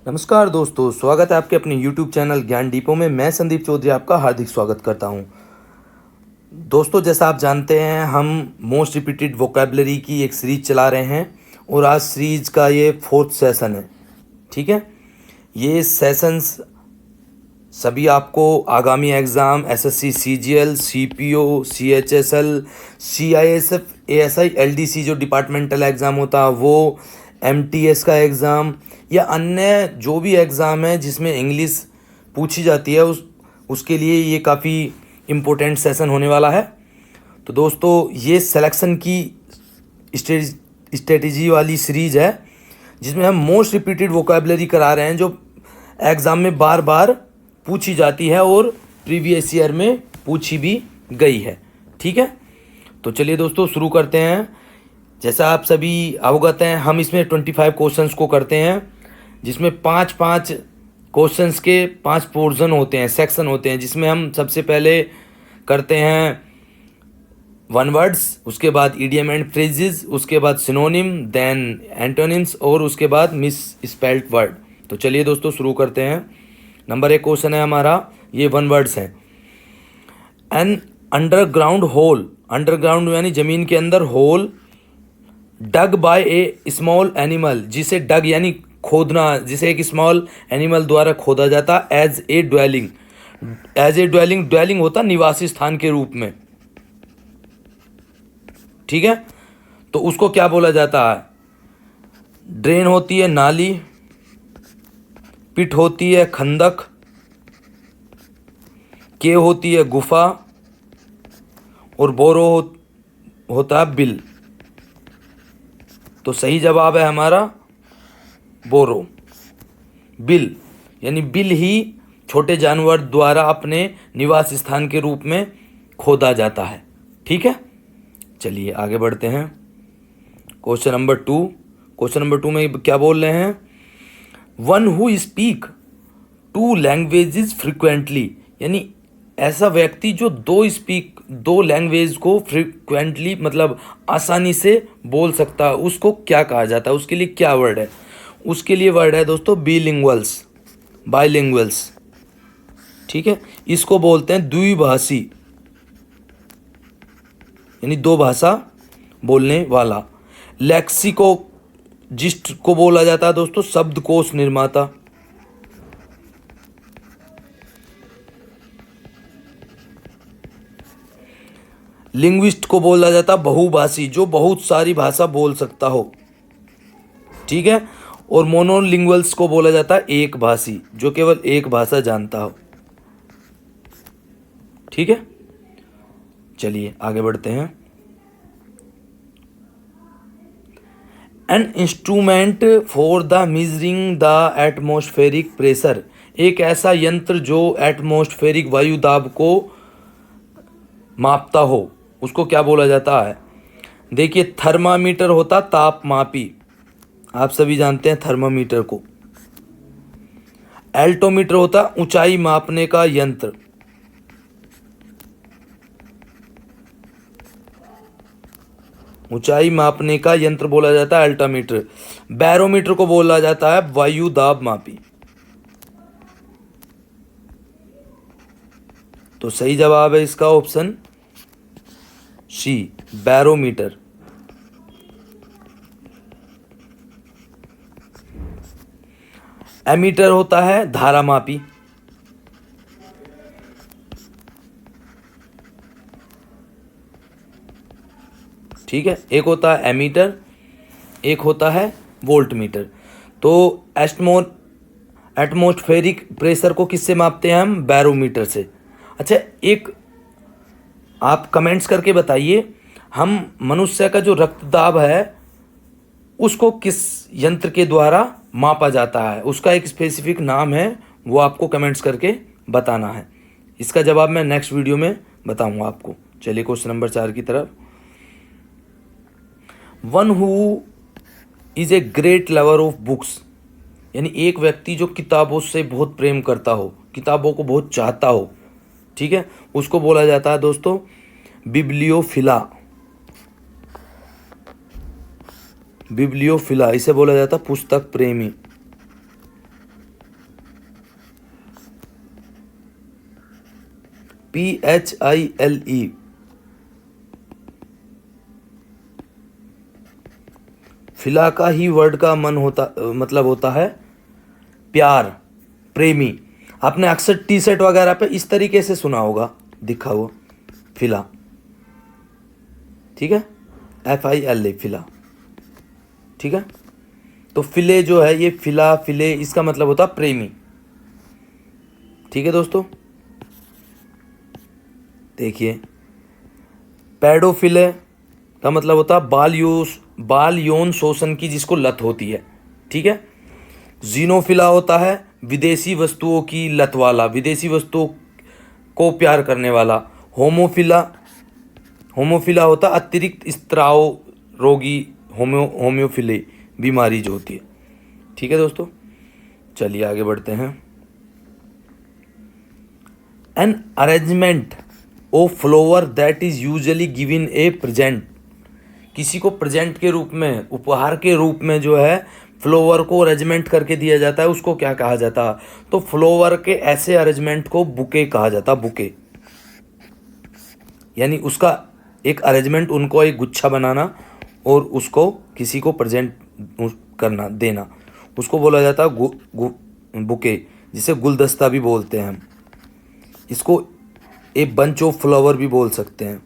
नमस्कार दोस्तों, स्वागत है आपके अपने YouTube चैनल ज्ञान डिपो में। मैं संदीप चौधरी आपका हार्दिक स्वागत करता हूं। दोस्तों, जैसा आप जानते हैं, हम मोस्ट रिपीटेड वोकैबलरी की एक सीरीज चला रहे हैं और आज सीरीज का ये 4th सेशन है। ठीक है, ये सेशंस सभी आपको आगामी exam SSC CGL, CPO, CHSL, CISF, ASI, LDC जो डिपार्टमेंटल एग्ज़ाम होता है वो, एमटीएस का एग्ज़ाम या अन्य जो भी एग्ज़ाम है जिसमें इंग्लिश पूछी जाती है उसके लिए ये काफ़ी इम्पोर्टेंट सेशन होने वाला है। तो दोस्तों, ये सिलेक्शन की स्ट्रेटजी वाली सीरीज़ है जिसमें हम मोस्ट रिपीटेड वोकैबलरी करा रहे हैं जो एग्ज़ाम में बार बार पूछी जाती है और प्रीवियस ईयर में पूछी भी गई है। ठीक है, तो चलिए दोस्तों शुरू करते हैं। जैसा आप सभी अवगत हैं, हम इसमें 25 क्वेश्चंस को करते हैं जिसमें 5-5 क्वेश्चंस के 5 पोर्शन होते हैं, सेक्शन होते हैं, जिसमें हम सबसे पहले करते हैं वन वर्ड्स, उसके बाद इडियम एंड फ्रेजेस, उसके बाद सिनोनिम, देन एंटोनिम्स और उसके बाद मिस स्पेल्ड वर्ड। तो चलिए दोस्तों शुरू करते हैं। नंबर 1 क्वेश्चन है हमारा, ये वन वर्ड्स हैं। एन अंडरग्राउंड होल, अंडरग्राउंड यानी जमीन के अंदर, होल डग बाय ए स्मॉल एनिमल, जिसे डग यानी खोदना, जिसे एक स्मॉल एनिमल द्वारा खोदा जाता, as a dwelling. As a dwelling, dwelling होता निवासी स्थान के रूप में। ठीक है, तो उसको क्या बोला जाता है? ड्रेन होती है नाली, पिट होती है खंदक, केव होती है गुफा और बोरो होता है बिल। तो सही जवाब है हमारा बोरो। बिल यानी बिल ही छोटे जानवर द्वारा अपने निवास स्थान के रूप में खोदा जाता है। ठीक है, चलिए आगे बढ़ते हैं। Question number 2। क्वेश्चन नंबर 2 में क्या बोल रहे हैं? One who speak 2 languages frequently, यानी ऐसा व्यक्ति जो दो लैंग्वेज को फ्रिक्वेंटली मतलब आसानी से बोल सकता है, उसको क्या कहा जाता है? उसके लिए क्या वर्ड है? उसके लिए वर्ड है दोस्तों बिलिंगुअल्स, बाइलिंगुअल्स। ठीक है, इसको बोलते हैं द्विभाषी, यानी दो भाषा बोलने वाला। लेक्सिकोजिस्ट को बोला जाता है दोस्तों शब्दकोश निर्माता। लिंग्विस्ट को बोला जाता बहुभाषी, जो बहुत सारी भाषा बोल सकता हो। ठीक है, और मोनोलिंगुअल्स को बोला जाता है एक भाषी, जो केवल एक भाषा जानता हो। ठीक है, चलिए आगे बढ़ते हैं। An instrument for the measuring the atmospheric pressure, एक ऐसा यंत्र जो एटमॉस्फेरिक वायु दाब को मापता हो, उसको क्या बोला जाता है? देखिए, थर्मामीटर होता तापमापी, आप सभी जानते हैं थर्मामीटर को। एल्टोमीटर होता ऊंचाई मापने का यंत्र। ऊंचाई मापने का यंत्र बोला जाता है एल्टोमीटर। बैरोमीटर को बोला जाता है वायु दाब मापी। तो सही जवाब है इसका ऑप्शन सी, बैरोमीटर। एमीटर होता है धारामापी। ठीक है, एक होता है एमीटर, एक होता है वोल्टमीटर। तो एटमॉस्फेरिक प्रेशर को किससे मापते हैं हम? बैरोमीटर से। अच्छा, एक आप कमेंट्स करके बताइए, हम मनुष्य का जो रक्तदाब है उसको किस यंत्र के द्वारा मापा जाता है? उसका एक स्पेसिफिक नाम है, वो आपको कमेंट्स करके बताना है। इसका जवाब मैं नेक्स्ट वीडियो में बताऊंगा आपको। चलिए क्वेश्चन नंबर 4 की तरफ। One who is a great lover of books, यानी एक व्यक्ति जो किताबों से बहुत प्रेम करता हो, किताबों को बहुत चाहता हो। ठीक है, उसको बोला जाता है दोस्तों बिब्लियोफिला। बिब्लियोफिला इसे बोला जाता है पुस्तक प्रेमी। PHILE। फिला का ही वर्ड का मतलब होता है प्यार, प्रेमी। आपने अक्सर टी शर्ट वगैरह पे इस तरीके से सुना होगा दिखा हुआ फिला, ठीक है, FILA फिला, ठीक है। तो फिले जो है ये फिला फिले इसका मतलब होता प्रेमी, ठीक है दोस्तों। देखिए पैडोफिले का मतलब होता बाल यौन शोषण की जिसको लत होती है, ठीक है। जीनोफिला होता है विदेशी वस्तुओं की लत वाला, विदेशी वस्तुओं को प्यार करने वाला। होमोफिला होता अतिरिक्त स्त्राव रोगी, होम्योफिली बीमारी जो होती है, ठीक है दोस्तों। चलिए आगे बढ़ते हैं। An arrangement of flower that is usually given A present. किसी को प्रेजेंट के रूप में, उपहार के रूप में जो है फ्लावर को अरेंजमेंट करके दिया जाता है, उसको क्या कहा जाता है? तो फ्लावर के ऐसे अरेंजमेंट को बुके कहा जाता, बुके। यानी उसका एक अरेंजमेंट, उनको एक गुच्छा बनाना और उसको किसी को प्रेजेंट करना, देना, उसको बोला जाता है बुके, जिसे गुलदस्ता भी बोलते हैं हम। इसको ए बंच ऑफ फ्लावर भी बोल सकते हैं।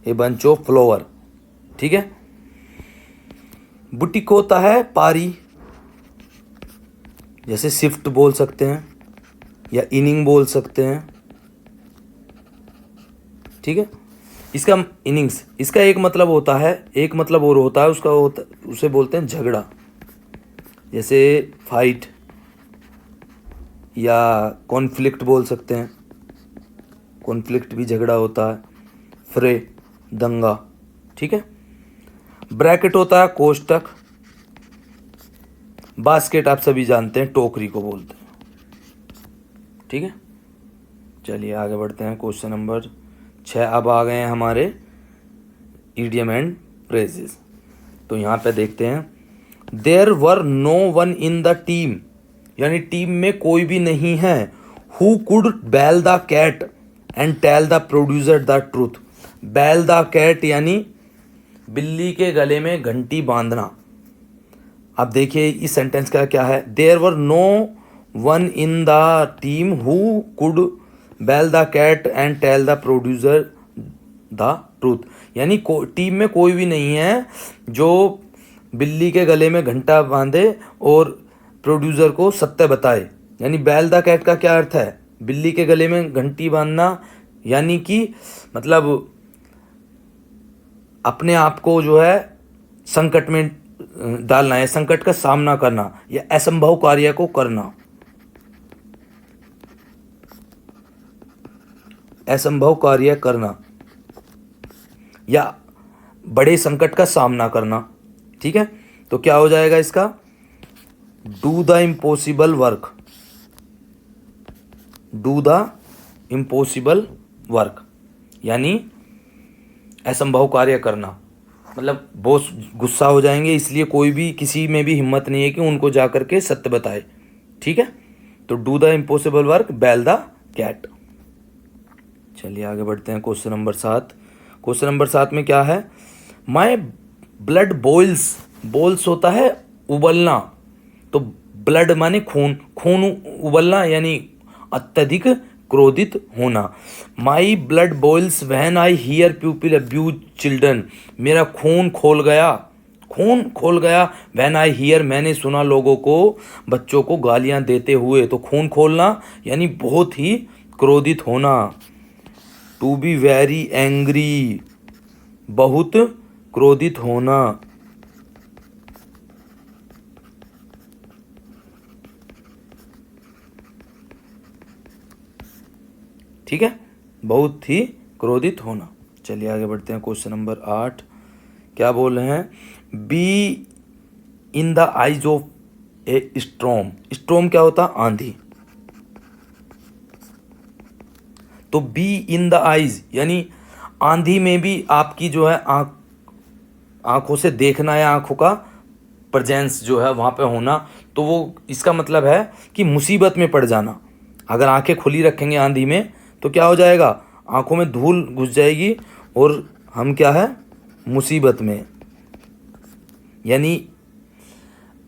ए बंच ऑफ फ्लावर, ठीक है। बुटीक होता है पारी, जैसे शिफ्ट बोल सकते हैं या इनिंग बोल सकते हैं, ठीक है। इसका इनिंग्स, इसका एक मतलब होता है, एक मतलब और होता है उसका, उसे बोलते हैं झगड़ा, जैसे फाइट या कॉन्फ्लिक्ट बोल सकते हैं, कॉन्फ्लिक्ट भी झगड़ा होता है। फ्रे दंगा, ठीक है। ब्रैकेट होता है कोष्टक। बास्केट आप सभी जानते हैं, टोकरी को बोलते हैं, ठीक है। चलिए आगे बढ़ते हैं। क्वेश्चन नंबर 6 अब आ गए हैं हमारे इडियम एंड फ्रेजेस। तो यहाँ पे देखते हैं, there were no one in the team, यानी टीम में कोई भी नहीं है, who could bell the cat and tell the producer the truth. Bell the cat यानी बिल्ली के गले में घंटी बांधना। अब देखिए इस सेंटेंस का क्या है, there were no one in the team who could bell the cat and tell the producer the truth. यानी टीम में कोई भी नहीं है जो बिल्ली के गले में घंटा बांधे और प्रोड्यूसर को सत्य बताए। यानी बैल द कैट का क्या अर्थ है? बिल्ली के गले में घंटी बांधना, यानी कि मतलब अपने आप को जो है संकट में डालना है, संकट का सामना करना या असंभव कार्य को करना, असंभव कार्य करना या बड़े संकट का सामना करना, ठीक है। तो क्या हो जाएगा इसका? Do the impossible work, do the impossible work यानी असंभव कार्य करना। मतलब बॉस गुस्सा हो जाएंगे, इसलिए कोई भी किसी में भी हिम्मत नहीं है कि उनको जा करके सत्य बताए, ठीक है। तो डू द इम्पॉसिबल वर्क, बैल द कैट। चलिए आगे बढ़ते हैं। Question number 7। क्वेश्चन नंबर 7 में क्या है? माई ब्लड बॉइल्स, बॉइल्स होता है उबलना, तो ब्लड माने खून, खून उबलना यानी अत्यधिक क्रोधित होना। My blood boils when I hear people abuse children, मेरा खून खोल गया, खून खोल गया। व्हेन आई हियर, मैंने सुना लोगों को, बच्चों को गालियां देते हुए। तो खून खोलना यानी बहुत ही क्रोधित होना। टू बी वेरी एंग्री, बहुत क्रोधित होना, ठीक है, बहुत ही क्रोधित होना। चलिए आगे बढ़ते हैं। क्वेश्चन नंबर 8 क्या बोल रहे हैं? Be in the eyes of A storm, storm क्या होता? आंधी। तो बी इन द आइज यानी आंधी में भी आपकी जो है आंखों से देखना या आंखों का प्रेजेंस जो है वहाँ पे होना, तो वो इसका मतलब है कि मुसीबत में पड़ जाना। अगर आंखें खुली रखेंगे आंधी में तो क्या हो जाएगा, आंखों में धूल घुस जाएगी और हम क्या है, मुसीबत में। यानी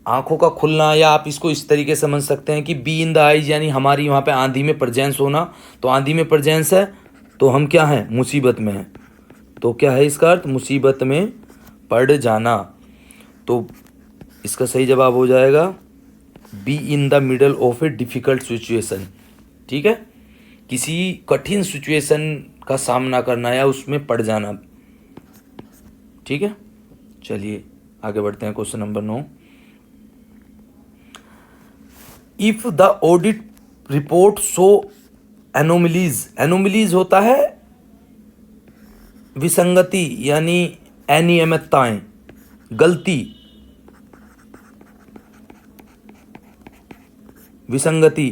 आंखों का खुलना, या आप इसको इस तरीके से समझ सकते हैं कि बी इन द आइज, यानी हमारी वहाँ पे आंधी में प्रेजेंस होना। तो आंधी में प्रेजेंस है तो हम क्या हैं, मुसीबत में हैं। तो क्या है इसका अर्थ, मुसीबत में पड़ जाना। तो इसका सही जवाब हो जाएगा be in the middle of A difficult situation. ठीक है, किसी कठिन सिचुएशन का सामना करना या उसमें पड़ जाना। ठीक है, चलिए आगे बढ़ते हैं। Question number 9। If the audit report show anomalies, anomalies होता है विसंगति यानी अनियमितताएं, गलती, विसंगति,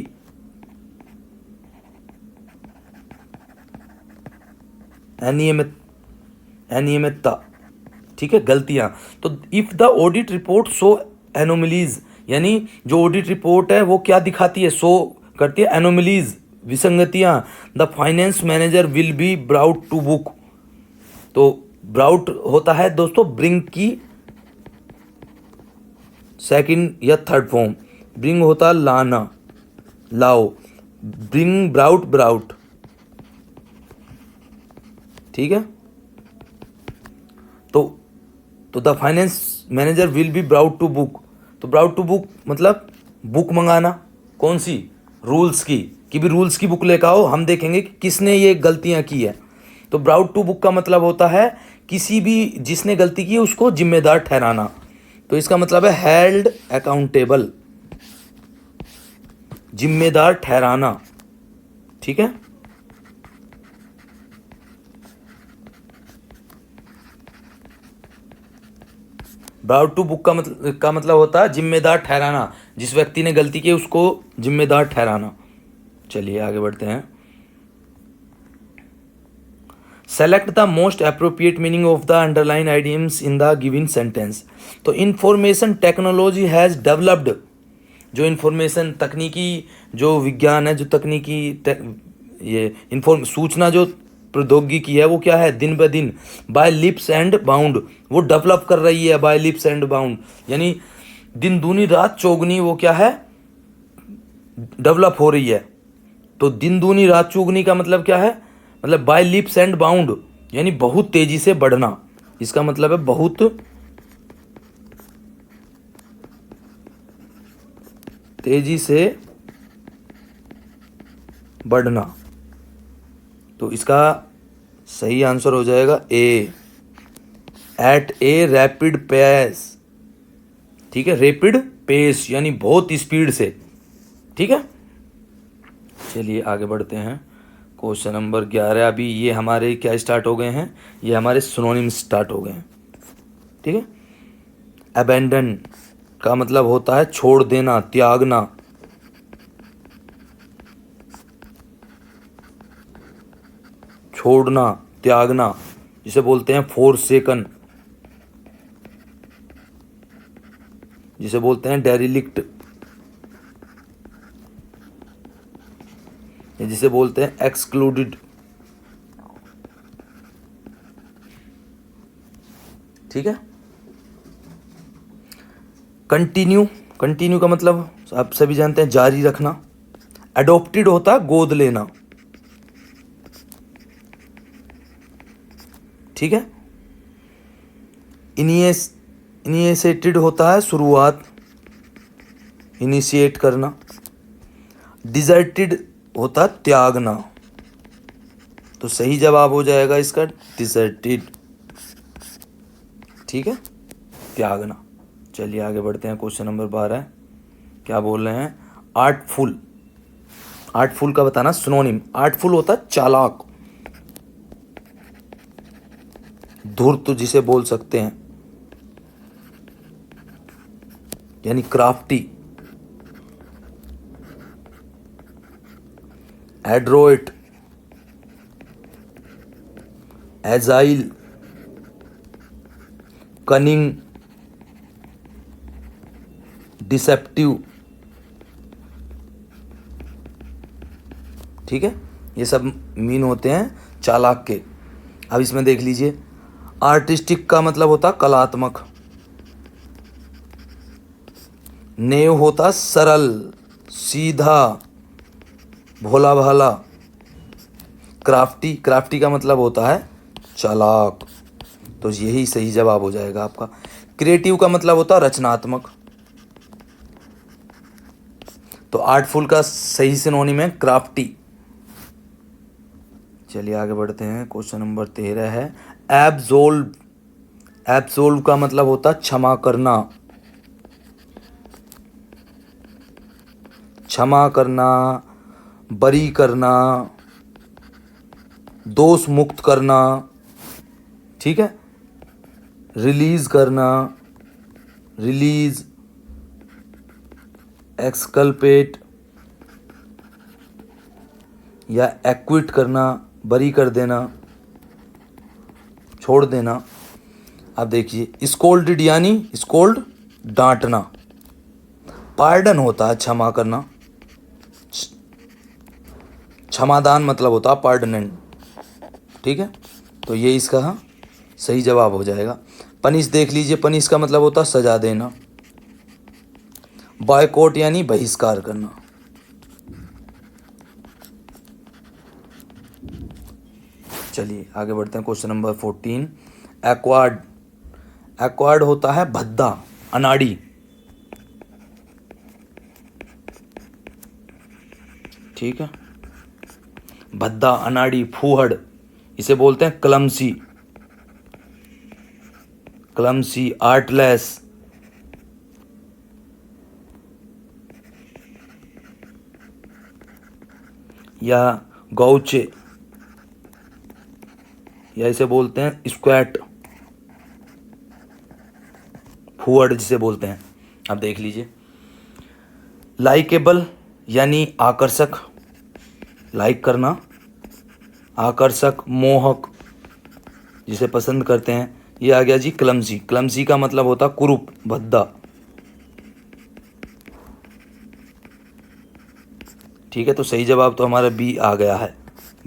अनियमितता, ठीक है, गलतियां। तो if the audit report show anomalies, यानी जो ऑडिट रिपोर्ट है वो क्या दिखाती है, शो करती है एनोमलीज, विसंगतियां, the finance manager will be brought to book. तो ब्राउट होता है दोस्तों ब्रिंग की सेकंड या थर्ड फॉर्म, ब्रिंग होता है लाना, लाओ, ब्रिंग ब्राउट, ब्राउट। ठीक है, तो the finance manager will be brought to book. तो ब्राउट टू बुक मतलब बुक मंगाना, कौन सी, रूल्स की, कि भी रूल्स की बुक लेकर आओ, हम देखेंगे कि किसने ये गलतियां की है। तो ब्राउट टू बुक का मतलब होता है किसी भी जिसने गलती की है उसको जिम्मेदार ठहराना। तो इसका मतलब है हेल्ड अकाउंटेबल, जिम्मेदार ठहराना। ठीक है, ब्राउट टू बुक का मतलब होता है जिम्मेदार ठहराना, जिस व्यक्ति ने गलती की उसको जिम्मेदार ठहराना। चलिए आगे बढ़ते हैं। Select the most appropriate meaning of the underline idioms in the given sentence. तो इंफॉर्मेशन टेक्नोलॉजी हैज़ डेवलप्ड, जो इंफॉर्मेशन तकनीकी, जो विज्ञान है, जो तकनीकी ये सूचना जो प्रौद्योगिकी है वो क्या है, दिन ब दिन बाय लिप्स एंड बाउंड, वो डेवलप कर रही है, बाय लिप्स एंड बाउंड, यानी दिन दूनी रात चौगनी वो क्या है, डेवलप हो रही है। तो दिन दूनी रात चौगनी का मतलब क्या है, मतलब बाय लिप्स एंड बाउंड, यानी बहुत तेजी से बढ़ना। इसका मतलब है बहुत तेजी से बढ़ना। तो इसका सही आंसर हो जाएगा ए, एट ए रैपिड पेस। ठीक है, रैपिड पेस यानी बहुत स्पीड से। ठीक है, चलिए आगे बढ़ते हैं। Question number 11। अभी ये हमारे क्या स्टार्ट हो गए हैं, ये हमारे सिनोनिम स्टार्ट हो गए हैं। ठीक है, अबेंडन का मतलब होता है छोड़ देना, त्यागना। छोड़ना, त्यागना, जिसे बोलते हैं फोरसेकन, जिसे बोलते हैं डेरिलिक्ट, जिसे बोलते हैं एक्सक्लूडेड। ठीक है, कंटिन्यू, कंटिन्यू का मतलब आप सभी जानते हैं जारी रखना। अडॉप्टेड होता है गोद लेना। ठीक है, इनिशिएटेड होता है शुरुआत, इनिशिएट करना। डिजर्टेड होता है त्यागना। तो सही जवाब हो जाएगा इसका डिजर्टेड। ठीक है, त्यागना। चलिए आगे बढ़ते हैं। क्वेश्चन नंबर 12 क्या बोल रहे हैं, आर्टफुल। आर्टफुल का बताना सिनोनिम। आर्टफुल होता है चालाक, धूर्त जिसे बोल सकते हैं, यानी क्राफ्टी। एड्रोइट, एजाइल, कनिंग, डिसेप्टिव, ठीक है, ये सब मीन होते हैं चालाक के। अब इसमें देख लीजिए, आर्टिस्टिक का मतलब होता कलात्मक, नेव होता सरल सीधा भोला भाला, क्राफ्टी, क्राफ्टी का मतलब होता है चालाक, तो यही सही जवाब हो जाएगा आपका। क्रिएटिव का मतलब होता है रचनात्मक, तो आर्टफुल का सही सिनोनिम है क्राफ्टी। चलिए आगे बढ़ते हैं। क्वेश्चन नंबर 13 है एब्सोल्व। एब्सोल्व का मतलब होता है क्षमा करना, क्षमा करना, बरी करना, दोष मुक्त करना, ठीक है, रिलीज करना, रिलीज, एक्सकल्पेट या एक्विट करना, बरी कर देना, छोड़ देना। अब देखिए स्कोल्डेड यानी स्कोल्ड डांटना, पार्डन होता है क्षमा करना, क्षमादान मतलब होता है पार्डनेंट, ठीक है, तो ये इसका सही जवाब हो जाएगा। पनिश देख लीजिए, पनिश का मतलब होता है सजा देना, बॉयकॉट यानी बहिष्कार करना। चलिए आगे बढ़ते हैं। Question number 14 acquired. एक्वार्ड होता है भद्दा, अनाड़ी, ठीक है, भद्दा, अनाड़ी, फूहड़, इसे बोलते हैं क्लमसी, क्लमसी, आर्टलेस, या गौचे, या इसे बोलते हैं स्क्वैट, फूहड़ जिसे बोलते हैं। अब देख लीजिए लाइकेबल यानी आकर्षक, लाइक करना, आकर्षक, मोहक, जिसे पसंद करते हैं, ये आ गया जी क्लमसी। क्लमसी का मतलब होता कुरूप, भद्दा, ठीक है, तो सही जवाब तो हमारा बी आ गया है,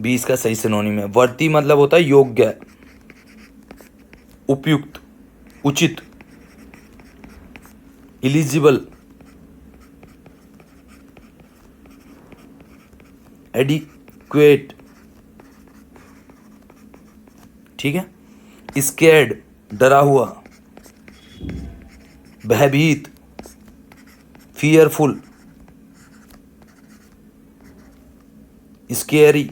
बी इसका सही सिनोनिम है। वर्ती मतलब होता है योग्य, उपयुक्त, उचित, एलिजिबल, एडिक्वेट, ठीक है, स्कैर्ड, डरा हुआ, भयभीत, फियरफुल, स्केरी,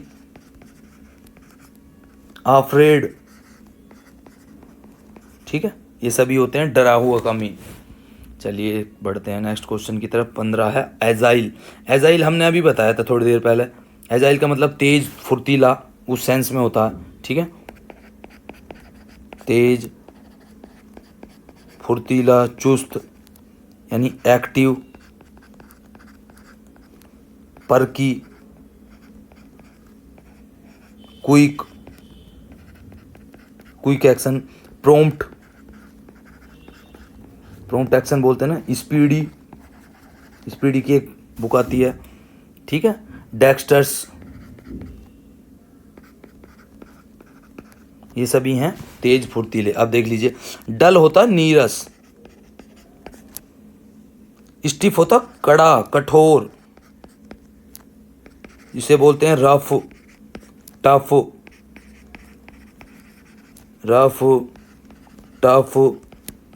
अफ्रेड, ठीक है, ये सभी होते हैं डरा हुआ का मीन। चलिए बढ़ते हैं नेक्स्ट क्वेश्चन की तरफ। 15 है एजाइल। एजाइल हमने अभी बताया था थोड़ी देर पहले। एजाइल का मतलब तेज, फुर्तीला, उस सेंस में होता है, ठीक है, तेज, फुर्तीला, चुस्त यानी एक्टिव, परकी, quick, quick action, prompt, prompt action बोलते हैं ना, स्पीडी, स्पीडी की एक बुक आती है, ठीक है, डेक्स्टर्स, ये सभी हैं तेज फुर्तीले। अब देख लीजिए डल होता नीरस, स्टिफ होता कड़ा, कठोर, जिसे बोलते हैं rough, tough, rough, tough,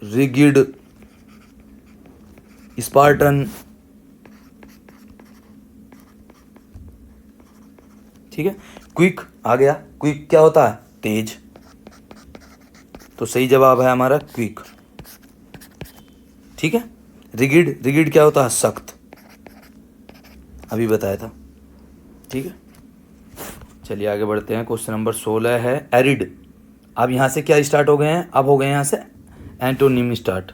rigid, Spartan, ठीक है। क्विक आ गया, क्विक क्या होता है तेज, तो सही जवाब है हमारा क्विक, ठीक है। रिगिड, रिगिड क्या होता है सख्त, अभी बताया था, ठीक है। चलिए आगे बढ़ते हैं। क्वेश्चन नंबर 16 है एरिड। अब यहाँ से क्या स्टार्ट हो गए हैं, अब हो गए यहाँ से एंटोनिम स्टार्ट,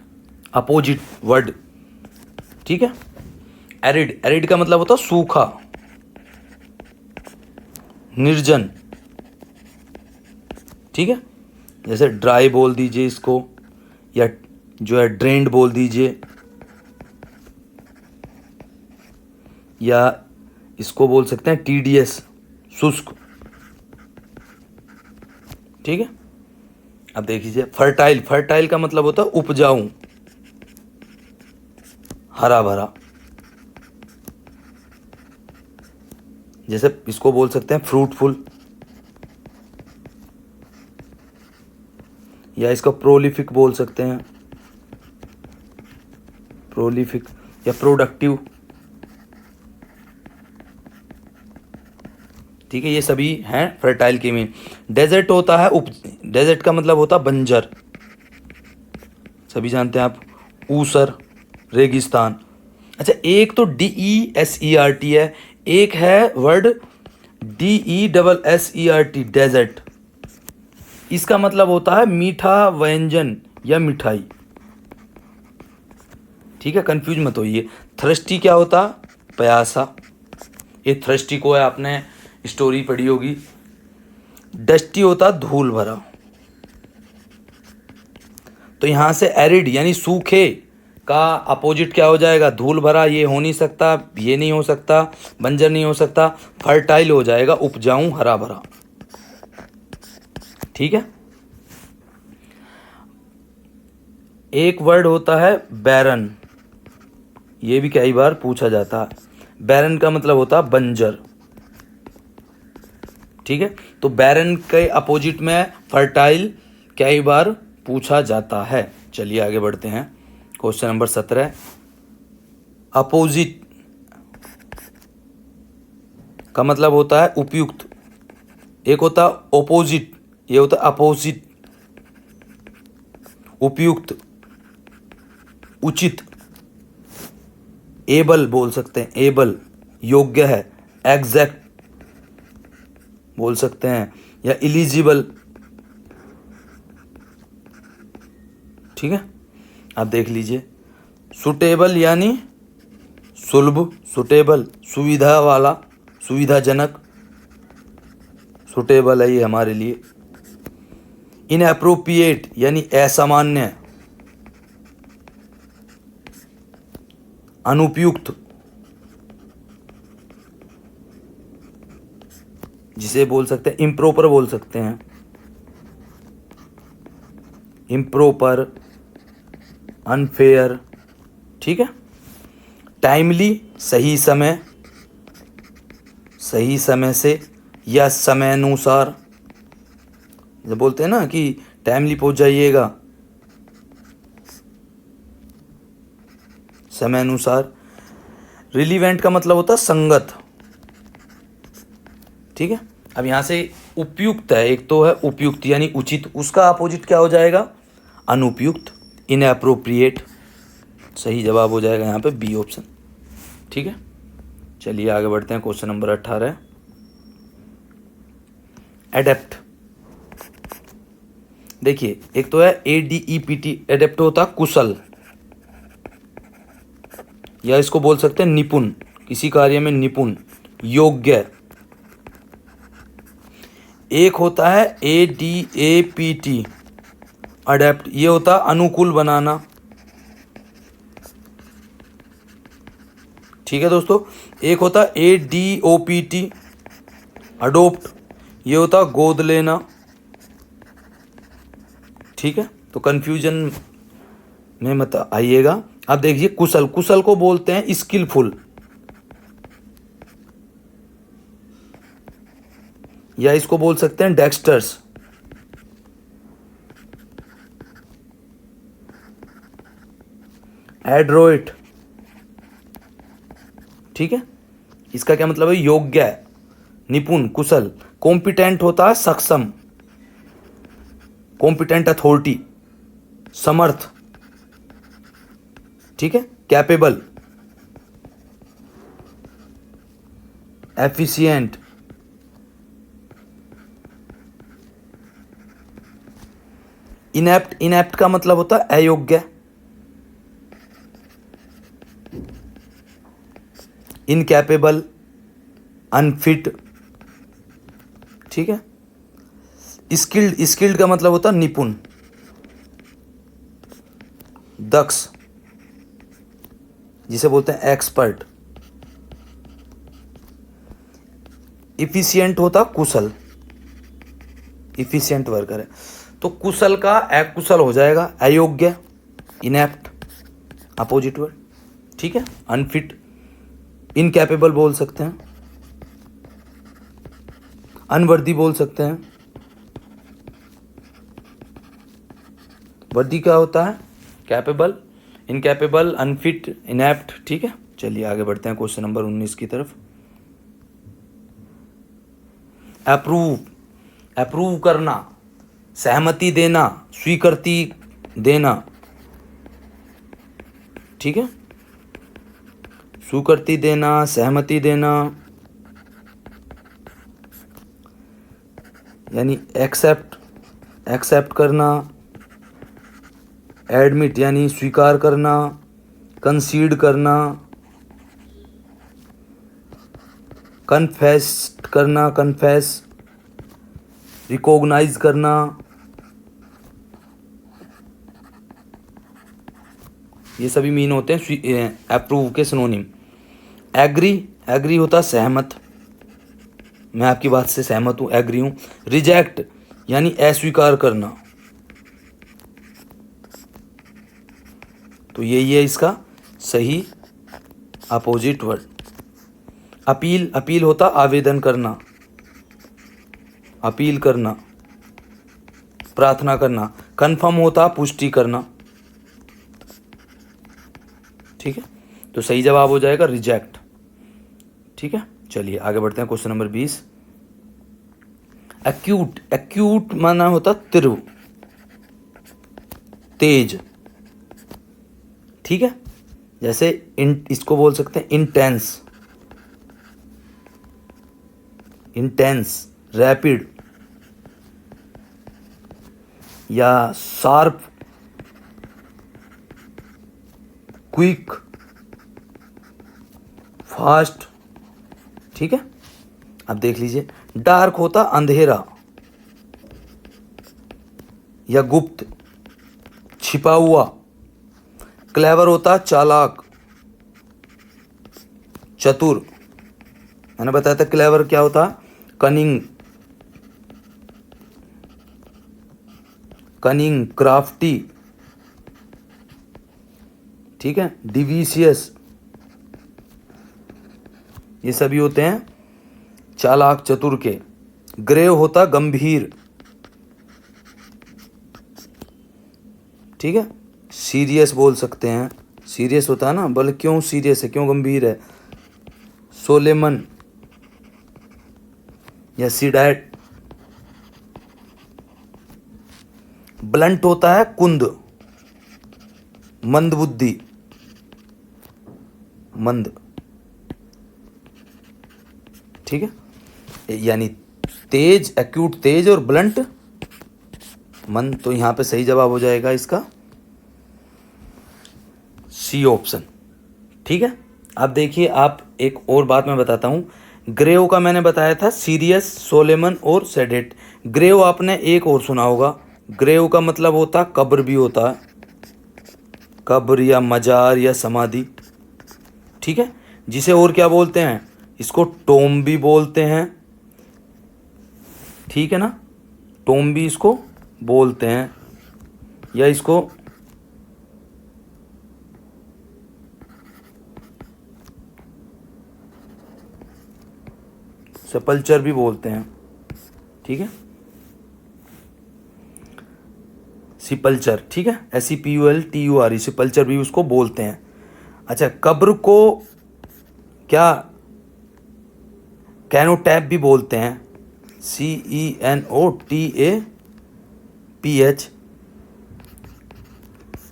अपोजिट वर्ड, ठीक है। एरिड, एरिड का मतलब होता है सूखा, निर्जन, ठीक है, जैसे ड्राई बोल दीजिए इसको, या जो है ड्रेन्ड बोल दीजिए, या इसको बोल सकते हैं टीडीएस, शुष्क। ठीक है। अब देख लीजिए फर्टाइल, फर्टाइल का मतलब होता है उपजाऊ, हरा भरा। जैसे इसको बोल सकते हैं फ्रूटफुल, या इसको प्रोलिफिक बोल सकते हैं, प्रोलिफिक या प्रोडक्टिव। ठीक है, ये सभी हैं फर्टाइल के मीन। डेजर्ट होता है डेजर्ट का मतलब होता है बंजर, सभी जानते हैं आप, ऊसर, रेगिस्तान। अच्छा, एक तो DESERT है, एक है वर्ड DESSERT, डेजर्ट। इसका मतलब होता है मीठा व्यंजन या मिठाई। ठीक है, कंफ्यूज मत होइए। थ्रस्टी क्या होता, प्यासा। ये थ्रस्टी को है, आपने स्टोरी पढ़ी होगी। डस्टी होता धूल भरा। तो यहां से एरिड यानी सूखे का अपोजिट क्या हो जाएगा, धूल भरा। ये हो नहीं सकता, ये नहीं हो सकता, बंजर नहीं हो सकता, फर्टाइल हो जाएगा, उपजाऊ, हरा भरा। ठीक है। एक वर्ड होता है बैरन, ये भी कई बार पूछा जाता है। बैरन का मतलब होता है बंजर। ठीक है, तो बैरन के अपोजिट में फर्टाइल कई बार पूछा जाता है। चलिए आगे बढ़ते हैं। क्वेश्चन नंबर 17, अपोजिट का मतलब होता है उपयुक्त। एक होता है ओपोजिट, ये होता है अपोजिट। उपयुक्त, उचित। एबल बोल सकते हैं, एबल योग्य है। एग्जैक्ट बोल सकते हैं, या इलिजिबल। ठीक है, आप देख लीजिए। सुटेबल यानी सुलभ, सुटेबल सुविधा वाला, सुविधाजनक, सुटेबल है ये हमारे लिए। इनएप्रोप्रिएट यानी असामान्य, अनुपयुक्त, जिसे बोल सकते हैं इम्प्रॉपर बोल सकते हैं, इम्प्रॉपर, अनफेयर। ठीक है। टाइमली सही समय, सही समय से या समय अनुसार। जब बोलते हैं ना कि टाइमली पहुंच जाइएगा, समय अनुसार। रिलीवेंट का मतलब होता है संगत। ठीक है, अब यहां से उपयुक्त है, एक तो है उपयुक्त यानी उचित, उसका अपोजिट क्या हो जाएगा, अनुपयुक्त, इनएप्रोप्रिएट। सही जवाब हो जाएगा यहाँ पे बी ऑप्शन। ठीक है, चलिए आगे बढ़ते हैं। Question number 18, adept. देखिए, एक तो है ADEPT, एडेप्ट होता कुशल, या इसको बोल सकते हैं निपुण, किसी कार्य में निपुण, योग्य। एक होता है ADAPT, अडेप्ट, ये होता है अनुकूल बनाना। ठीक है दोस्तों, एक होता है ADOPT, अडोप्ट, ये होता है गोद लेना। ठीक है, तो कंफ्यूजन में मत आइएगा। अब देखिए कुशल, कुशल को बोलते हैं स्किलफुल, या इसको बोल सकते हैं डेक्स्टर्स। एड्रोइट। ठीक है, इसका क्या मतलब है, योग्य, निपुण, कुशल। कॉम्पिटेंट होता है सक्षम, कॉम्पिटेंट अथॉरिटी, समर्थ। ठीक है, कैपेबल, एफिशिएंट। इनएप्ट, इनएप्ट का मतलब होता है अयोग्य। Incapable, unfit. ठीक है, स्किल्ड, स्किल्ड का मतलब होता है निपुण, दक्ष, जिसे बोलते हैं एक्सपर्ट। इफिशिएंट होता कुशल, इफिशिएंट वर्कर है, तो कुशल का अकुशल हो जाएगा, अयोग्य, इनएप्ट, अपोजिट वर्ड, ठीक है। अनफिट, इनकैपेबल बोल सकते हैं, अनवर्दी बोल सकते हैं। वर्दी क्या होता है? कैपेबल, इनकैपेबल, अनफिट, इनएप्ट, ठीक है। चलिए आगे बढ़ते हैं क्वेश्चन नंबर 19 की तरफ। अप्रूव, अप्रूव करना, सहमति देना, स्वीकृति देना, ठीक है। स्वीकृति देना, सहमति देना, यानी एक्सेप्ट, एक्सेप्ट करना, एडमिट यानी स्वीकार करना, कंसीड करना, कन्फेस करना, कन्फेस, रिकॉग्नाइज करना, ये सभी मीन होते हैं अप्रूव के सिनोनिम। एग्री, एग्री होता सहमत, मैं आपकी बात से सहमत हूँ, एग्री हूँ। रिजेक्ट यानी अस्वीकार करना, तो यही है इसका सही अपोजिट वर्ड। अपील, अपील होता आवेदन करना, अपील करना, प्रार्थना करना। कन्फर्म होता पुष्टि करना, ठीक है। तो सही जवाब हो जाएगा रिजेक्ट, ठीक है। चलिए आगे बढ़ते हैं क्वेश्चन नंबर 20। एक्यूट, एक्यूट माना होता तीव्र, तेज, ठीक है। जैसे इसको बोल सकते हैं इंटेंस, इंटेंस, रैपिड या शार्प, क्विक, फास्ट, ठीक है। अब देख लीजिए, डार्क होता अंधेरा या गुप्त, छिपा हुआ। क्लेवर होता चालाक, चतुर, मैंने बताया था क्लेवर क्या होता, कनिंग, कनिंग, क्राफ्टी, ठीक है। डिविशियस, ये सभी होते हैं चालाक, चतुर के। ग्रेव होता गंभीर, ठीक है। सीरियस बोल सकते हैं, सीरियस होता है ना, बोले क्यों सीरियस है, क्यों गंभीर है। सोलेमन या सीडैट। ब्लंट होता है कुंद, मंदबुद्धि, मंद, ठीक है। यानी तेज, एक्यूट तेज, और ब्लंट मंद। तो यहां पे सही जवाब हो जाएगा इसका सी ऑप्शन, ठीक है। अब देखिए, आप एक और बात मैं बताता हूं। ग्रेव का मैंने बताया था सीरियस, सोलेमन और सेडेट। ग्रेव आपने एक और सुना होगा, ग्रेव का मतलब होता कब्र भी होता है, कब्र या मजार या समाधि, ठीक है। जिसे और क्या बोलते हैं, इसको टोम भी बोलते हैं, ठीक है ना, टोम भी इसको बोलते हैं, या इसको सेपल्चर भी बोलते हैं, ठीक है, सिपल्चर, ठीक है, SEPULTURE, सिपल्चर भी उसको बोलते हैं। अच्छा, कब्र को क्या कैनोटैप भी बोलते हैं, CENOTAPH,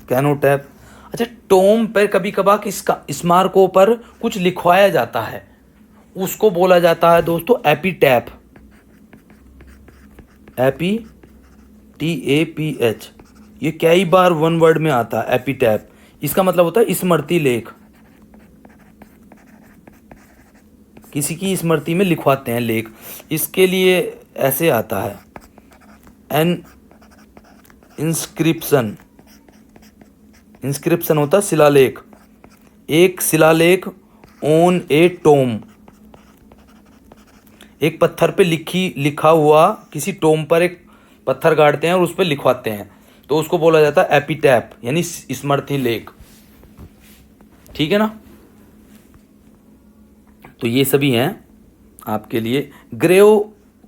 कैनोटैप। अच्छा, टोम पर कभी कभार किसका स्मारकों पर कुछ लिखवाया जाता है, उसको बोला जाता है दोस्तों एपीटैप, EPTAPH। ये कई बार वन वर्ड में आता है एपीटैप, इसका मतलब होता है स्मृति लेख, किसी की स्मृति में लिखवाते हैं लेख, इसके लिए ऐसे आता है एन इंस्क्रिप्शन, इंस्क्रिप्शन होता है शिलालेख, एक शिलालेख ऑन ए टोम, एक पत्थर पे लिखा हुआ, किसी टोम पर एक पत्थर गाड़ते हैं और उस पर लिखवाते हैं, तो उसको बोला जाता है एपिटैप, यानी स्मृति लेख। ठीक है ना। तो ये सभी हैं आपके लिए। ग्रेव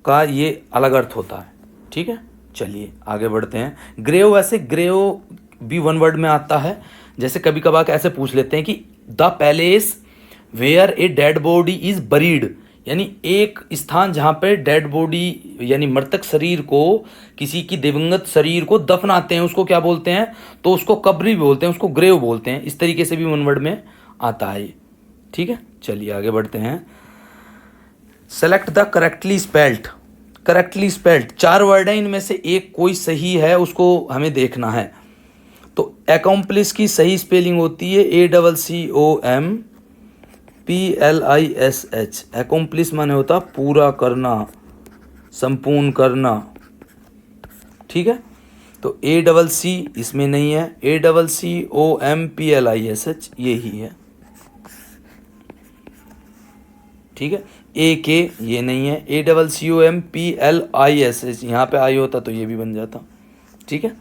का ये अलग अर्थ होता है। ठीक है, चलिए आगे बढ़ते हैं। ग्रेव, वैसे ग्रेव भी वन वर्ड में आता है। जैसे कभी कभार ऐसे पूछ लेते हैं कि the palace where a dead body is buried, यानी एक स्थान जहाँ पे डेड बॉडी यानी मृतक शरीर को, किसी की दिवंगत शरीर को दफनाते हैं, उसको क्या बोलते हैं? तो उसको कब्री भी बोलते हैं, उसको ग्रेव बोलते हैं। इस तरीके से भी वन वर्ड में आता है। ठीक है, चलिए आगे बढ़ते हैं। Select the correctly spelled. Correctly spelled 4 word है, इनमें से एक कोई सही है, उसको हमें देखना है। तो अकम्प्लिश की सही स्पेलिंग होती है ACCOMPLISH। अकम्प्लिश माने होता पूरा करना, संपूर्ण करना। ठीक है, तो ACC इसमें नहीं है, ACCOMPLISH यही है। ठीक है, AK ये नहीं है, ACCOMPLISH यहाँ पे आई होता तो ये भी बन जाता। ठीक है,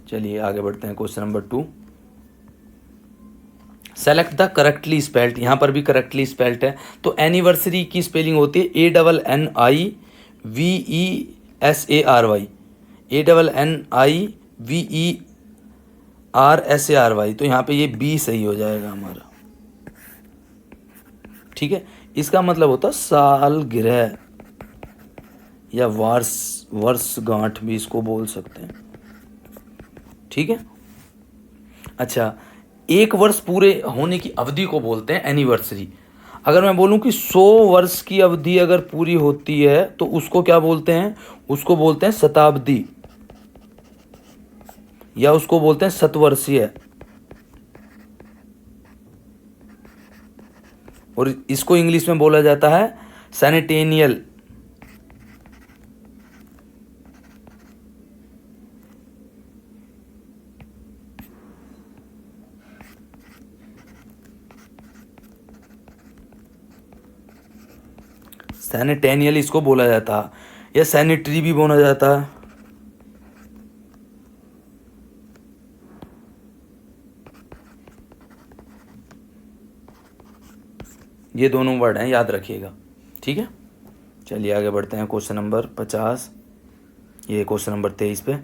चलिए आगे बढ़ते हैं। Question number 2, select the correctly spelled. यहाँ पर भी करेक्टली स्पेल्ड है। तो एनिवर्सरी की स्पेलिंग होती है ANNIVERSARY, ANNIVERSARY। तो यहाँ पे ये B सही हो जाएगा हमारा। ठीक है, इसका मतलब होता सालगिरह या वर्षगांठ भी इसको बोल सकते हैं। ठीक है, अच्छा, एक वर्ष पूरे होने की अवधि को बोलते हैं एनिवर्सरी। अगर मैं बोलूं कि 100 वर्ष की अवधि अगर पूरी होती है तो उसको क्या बोलते हैं? उसको बोलते हैं शताब्दी, या उसको बोलते हैं शतवर्षीय। और इसको इंग्लिश में बोला जाता है सेनेटेनियल। सेनेटेनियल इसको बोला जाता है, या सैनिटरी भी बोला जाता है। ये दोनों वर्ड हैं, याद रखिएगा। ठीक है, चलिए आगे बढ़ते हैं। क्वेश्चन नंबर 50, ये क्वेश्चन नंबर 23 पे।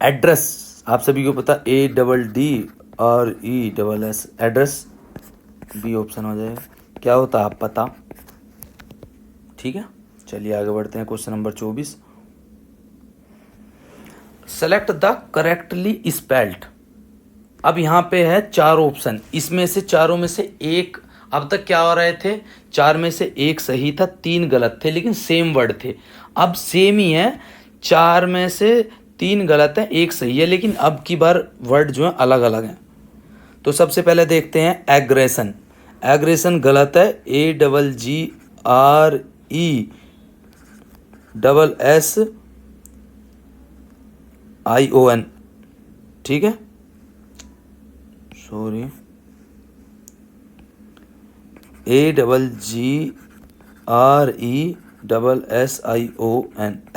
एड्रेस, आप सभी को पता ADDRESS, एड्रेस बी ऑप्शन हो जाएगा। क्या होता है आप पता। ठीक है, चलिए आगे बढ़ते हैं। Question number 24, select the correctly spelled. अब यहाँ पे है 4 ऑप्शन, इसमें से चारों में से एक, अब तक क्या हो रहे थे? 4 में से एक सही था, 3 गलत थे, लेकिन सेम वर्ड थे। अब सेम ही है, 4 में से 3 गलत है, एक सही है, लेकिन अब की बार वर्ड जो है अलग अलग हैं। तो सबसे पहले देखते हैं एग्रेशन। एग्रेशन गलत है, AGRESSION। ठीक है, सॉरी, AGGRESSION,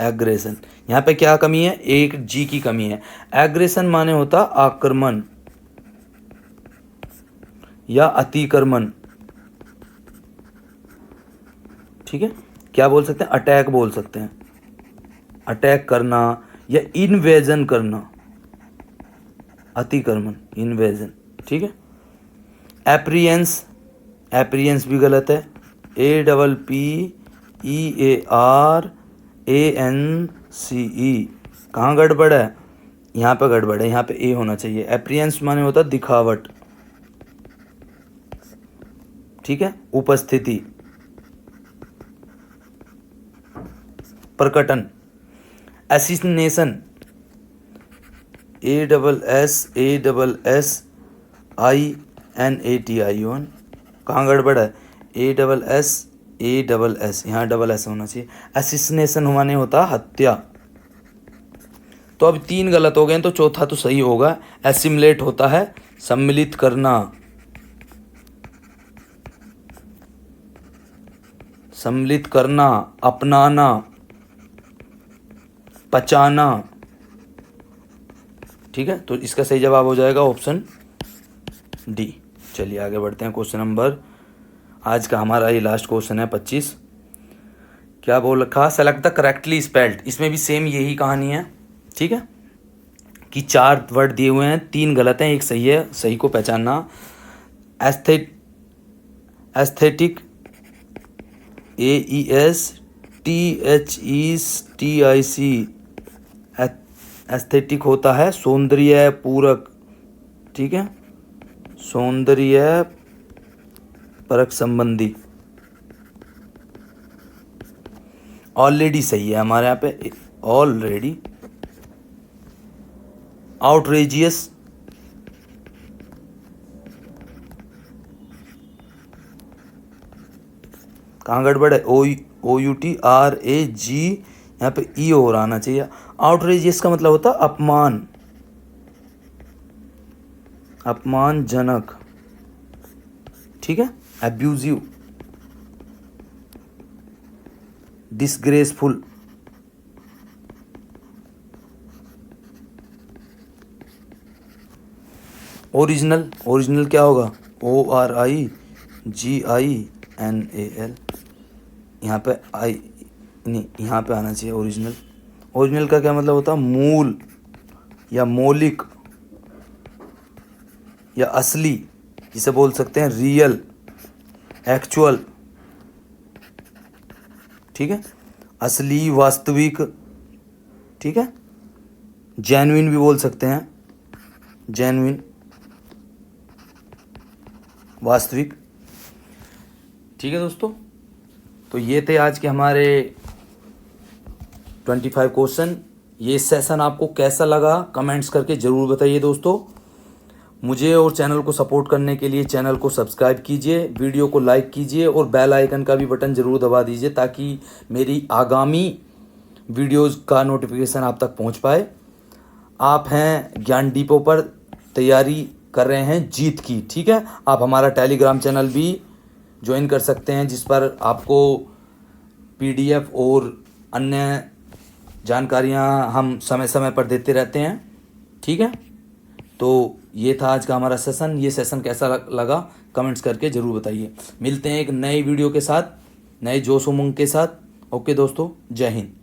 एग्रेशन। यहाँ पे क्या कमी है? एक जी की कमी है। एग्रेशन माने होता आक्रमण या अतिक्रमण। ठीक है, क्या बोल सकते हैं? अटैक बोल सकते हैं, अटैक करना या इन्वेजन करना, अतिक्रमण, इन्वेजन। ठीक है, एप्रियंस, एप्रियंस भी गलत है, APPEARANCE। कहाँ गड़बड़ है? यहाँ पे गड़बड़ है, यहाँ पे ए होना चाहिए। एप्रियंस माने होता दिखावट। ठीक है, उपस्थिति, प्रकटन। एसिनेशन, ASSASSINATION। कहाँ गड़बड़ है? ASSASS, यहाँ डबल एस होना चाहिए। एसिनेशन माने होता हत्या। तो अब 3 गलत हो गए, तो चौथा तो सही होगा। एसिमुलेट होता है सम्मिलित करना, सम्मिलित करना, अपनाना, पचाना। ठीक है, तो इसका सही जवाब हो जाएगा ऑप्शन डी। चलिए आगे बढ़ते हैं। क्वेश्चन नंबर, आज का हमारा ये लास्ट क्वेश्चन है 25। क्या बोल रखा, सेलेक्ट द करेक्टली स्पेल्ड। इसमें भी सेम यही कहानी है। ठीक है, कि 4 वर्ड दिए हुए हैं, 3 गलत हैं, 1 सही है। सही को पहचानना। एस्थेटिक, AESTHETIC, एस्थेटिक होता है सौंदर्य पूरक। ठीक है, सौंदर्य परक संबंधी। ऑलरेडी सही है हमारे यहाँ पे, ऑलरेडी। आउटरेजियस, कहाँ गड़बड़ है, OUTRAG, यहाँ पे ई हो रहा आना चाहिए। आउटरेजियस का मतलब होता है अपमान, अपमानजनक। ठीक है, एब्यूजिव, डिसग्रेसफुल, ओरिजिनल। ओरिजिनल क्या होगा, ORIGINAL। यहाँ पे आई नहीं, यहाँ पे आना चाहिए ओरिजिनल। ओरिजिनल का क्या मतलब होता है, मूल या मौलिक या असली, जिसे बोल सकते हैं रियल, एक्चुअल। ठीक है, असली, वास्तविक। ठीक है, जेन्युइन भी बोल सकते हैं, जेन्युइन, वास्तविक। ठीक है दोस्तों, तो ये थे आज के हमारे 25 क्वेश्चन। ये सेशन आपको कैसा लगा कमेंट्स करके ज़रूर बताइए दोस्तों। मुझे और चैनल को सपोर्ट करने के लिए चैनल को सब्सक्राइब कीजिए, वीडियो को लाइक कीजिए और बेल आइकन का भी बटन ज़रूर दबा दीजिए, ताकि मेरी आगामी वीडियोज़ का नोटिफिकेशन आप तक पहुंच पाए। आप हैं ज्ञान डिपो पर, तैयारी कर रहे हैं जीत की। ठीक है, आप हमारा टेलीग्राम चैनल भी ज्वाइन कर सकते हैं, जिस पर आपको PDF और अन्य जानकारियां हम समय समय पर देते रहते हैं। ठीक है, तो ये था आज का हमारा सेशन। ये सेशन कैसा लगा कमेंट्स करके ज़रूर बताइए। मिलते हैं एक नई वीडियो के साथ, नए जोश उमंग के साथ। ओके दोस्तों, जय हिंद।